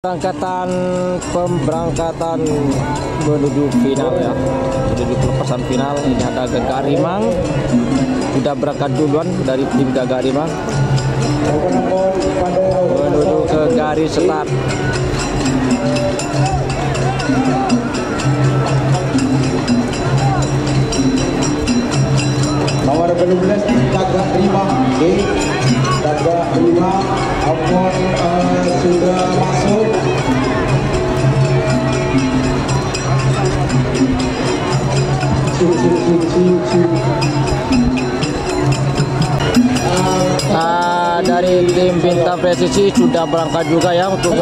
Pemberangkatan menuju final ya, menuju pelepasan final. Ini ada Gagarimang sudah berangkat duluan dari tim Gagarimang menuju ke garis start. Nomor 12 Gagarimang Gagarimang Apun sudah masuk. Dari tim Bintang Presisi sudah berangkat juga ya untuk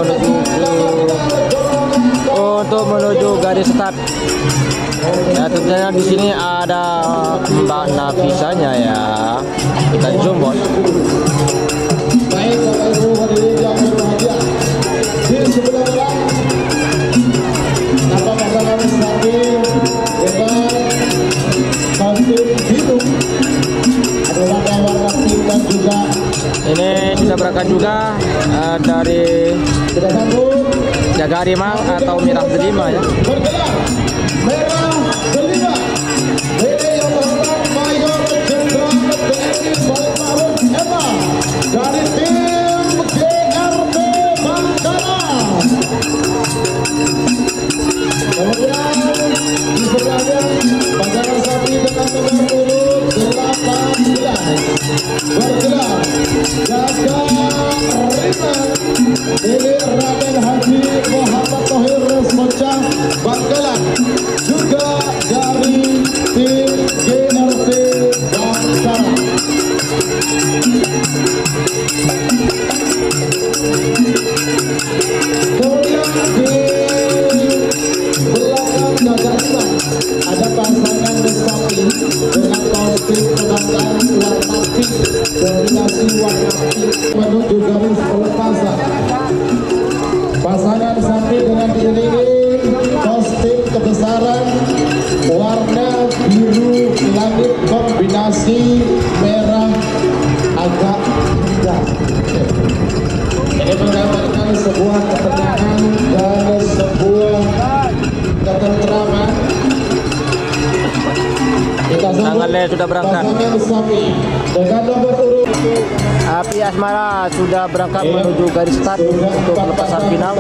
menuju garis start. Ya, tentunya di sini ada Mbak Nafisanya ya. Kita zoom bos. Baik Bapak Ibu hadirin yang berbahagia, di sebelah nama pasangan Sandi dengan kostum biru, ada warna pink dan juga ini sudah berangkat juga dari kita sambut Gagarimang atau Merah Delima ya. bergelar Merah Delima. Ini yang berhormat Mayor Jenderal TNI Balikpapan Ema dari tim GRP Bangkalan. Kemudian di sebelahnya pasangan sapi dengan nomor urut 18 bergelar Gagarimang. Ini Raden Haji Muhammad Thohir Resmocah Bangkalan, juga dari tim GRP Bangkalan. Kemudian di belakang Gagarimang ada pasangan sapi dengan kostum kebanggaan warna pink, kombinasi warna pink menuju garis pelepasan. Pasangan sapi dengan diiringi kostum kebesaran warna biru langit kombinasi merah agak hitam. Ini menggambarkan sebuah ketenangan dan sebuah ketentraman. Tangannya sudah berangkat. Pasangan sapi dengan nomor urut Api Asmara sudah berangkat menuju garis start untuk pelepasan final.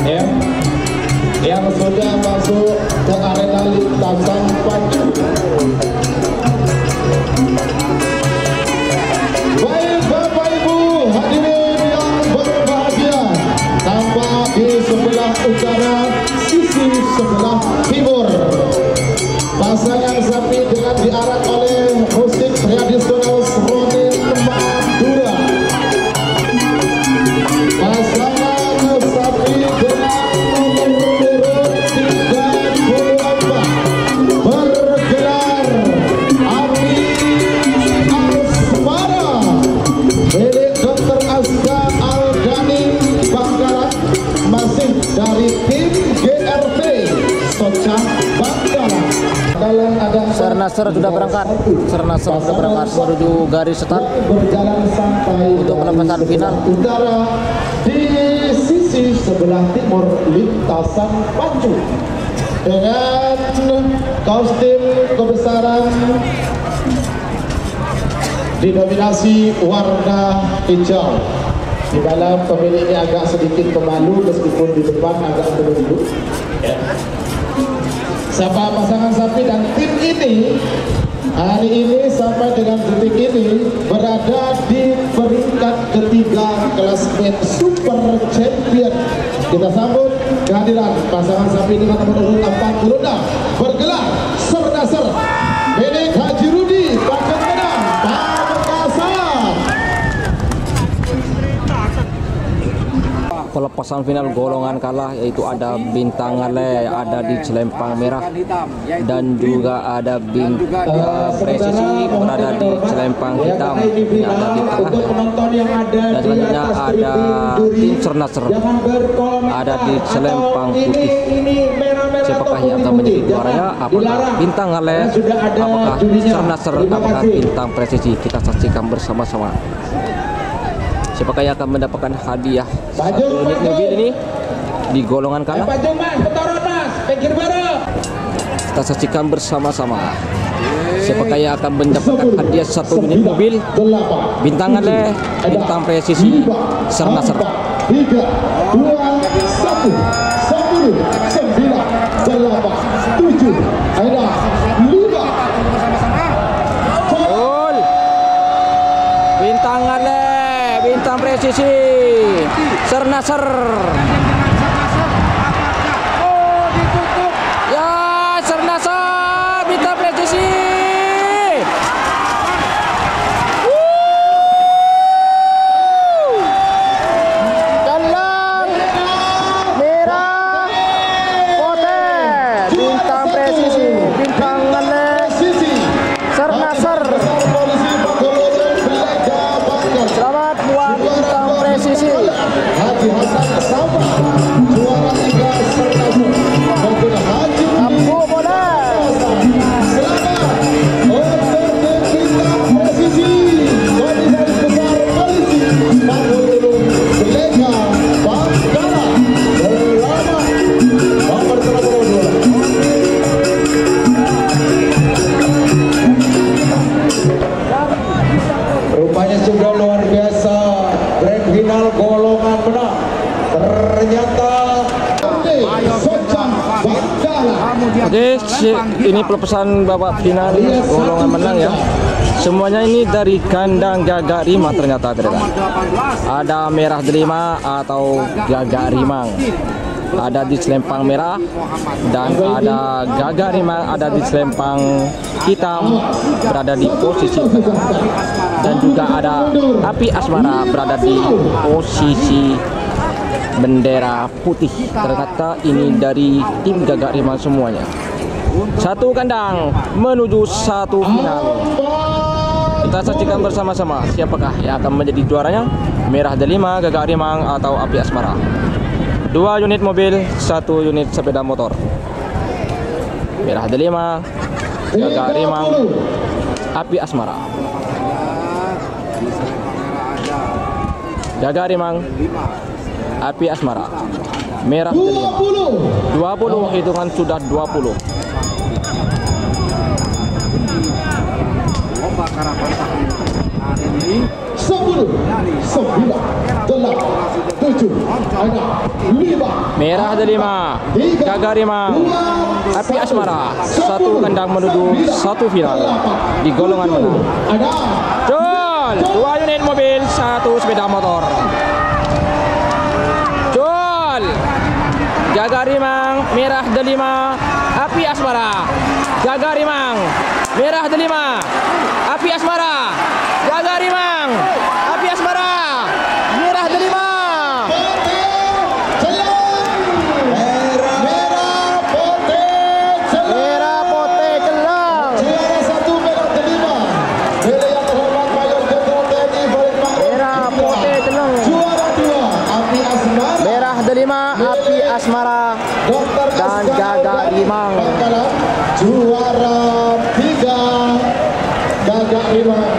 Ya, yang sudah masuk ke arena lintasan pacu. Baik Bapak Ibu hadirin yang berbahagia, tampak di sebelah utara, sisi sebelah timur, pasangan sapi dengan diarak oleh musik tradisional Seronin Madura. Pasangan sapi dengan nomor urut 34 bergelar Api Asmara milik Dr. Aska Al-Ghani Bangkalan, masih dari tim GRP Socah Bangkalan. Sernasar sudah berangkat. Sernasar sudah berangkat menuju garis start Berjalan sampai untuk pelepasan final. Utara di sisi sebelah timur lintasan pacu dengan kostum kebesaran didominasi warna hijau. Di dalam pemiliknya agak sedikit pemalu meskipun di depan agak menunduk. Ya. Siapa pasangan sapi dan tim ini hari ini sampai dengan detik ini berada di peringkat ketiga kelas main Super Champion. Kita sambut kehadiran pasangan sapi dengan nomor urut 46 bergelar Sernasar milik Haji Rudi Pakentenang Pamekasan. Pelepasan final golongan kalah yaitu ada Bintang Ale ada di Celempang Merah dan juga ada Bintang Presisi berada di Celempang Hitam, ini ada di tengah, dan selanjutnya ada tim Sernasar ada di Celempang Putih. Siapakah yang akan menjadi juaranya? Apakah Bintang Ale, apakah Sernasar, apakah Bintang Presisi? Kita saksikan bersama-sama. Siapakah yang akan mendapatkan hadiah Maju, 1 unit maju. mobil ini di golongan kalah? Maju mas, petoron mas, pinggir bareng. Kita saksikan bersama-sama. Siapakah yang akan mendapatkan hadiah 1 unit mobil? Bintangan le, bintang presisi, Sernasar. 3, 2, 1, 10, 9, 8, 7, ada 5. Gol. Bintangan le, bintang presisi, Sernasar. Ya, Sernasar, bintang presisi. Galang merah putih, bintang presisi, bintangan le, Sernasar. Selamat buat bintang presisi. Haji Hasan Sabah, juara 3 Sernasar. Dan Haji Abu bola. Selamat untuk bintang presisi. Komisaris Besar Polisi Manggulu Belega Bangkala. Selamat nomor 32. Rupanya sudah luar biasa. Grand final golongan menang. Ternyata Socang Bangkala. Oke, ini pelepasan babak final golongan menang ya. Semuanya ini dari kandang Gagak Rimang ternyata ternyata. Ada Merah Delima atau Gagak Rimang. Ada di Selempang Merah dan ada Gagak Rimang ada di Selempang Hitam berada di posisi tengah. Dan juga ada Api Asmara berada di posisi bendera putih. Ternyata ini dari tim Gagak Rimang semuanya. Satu kandang menuju satu final. Kita saksikan bersama-sama siapakah yang akan menjadi juaranya, Merah Delima, Gagak Rimang atau Api Asmara. 2 unit mobil, 1 unit sepeda motor. Merah Delima, Gagak Rimang, Api Asmara. Gagak Rimang, Api Asmara. Merah Delima. 20 hitungan sudah 20. Lomba karapan hari ini 10, 9, 8, 7, ada 5. Merah Delima, Gagak Rimang, Api Asmara. 1 kandang menuju 1 final di golongan menang. Ada Jol, 2 unit mobil, 1 sepeda motor. Jol, Gagak Rimang, Merah Delima, Api Asmara. Gagak Rimang, Merah Delima, Api Asmara. Gagak Rimang, Api Asmara, Merah Delima. merah putih celang. Merah putih celang. Juara 1 Merah Delima. Bela yang terhormat Mayor Jenderal TNI Farid Ma'ruf. Merah putih celang. Juara 2 Api Asmara. Merah Delima, Api Asmara Dr. dan Gagak Rimang. Bangkalan. Juara 3 Gagak Rimang.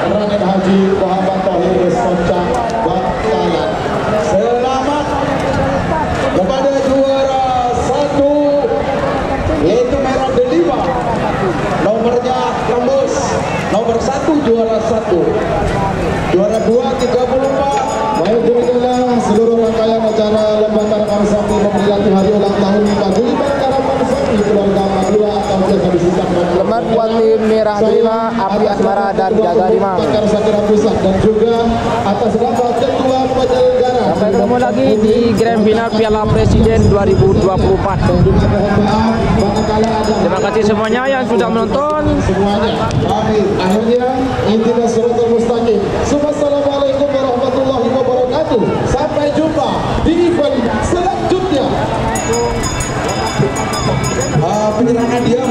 Raden Haji Muhammad Thohir Socang Bangkalan. Selamat kepada juara 1 yaitu Merah Delima. Nomornya tembus. Nomor 1 juara 1. Juara 2 34. Baik, demikianlah seluruh rangkaian acara Lomba Karapan Sapi memperingati hari ulang tahun Paguyuban Karapan Sapi keluarga Madura atau biasa disingkat Madura. Selamat buat tim Merah Delima, Api Asmara dan Gagak Rimang. Pakar Sakira Pusat dan juga atas nama Ketua Penyelenggara. Sampai ketemu lagi di Grand Final Piala Presiden 2024. Manakala ada Terima kasih semuanya yang sudah menonton. semuanya. Amin. Akhirnya intinya suratul mustaqim. Assalamualaikum warahmatullahi wabarakatuh. Sampai jumpa di event selanjutnya. Penyerangan dia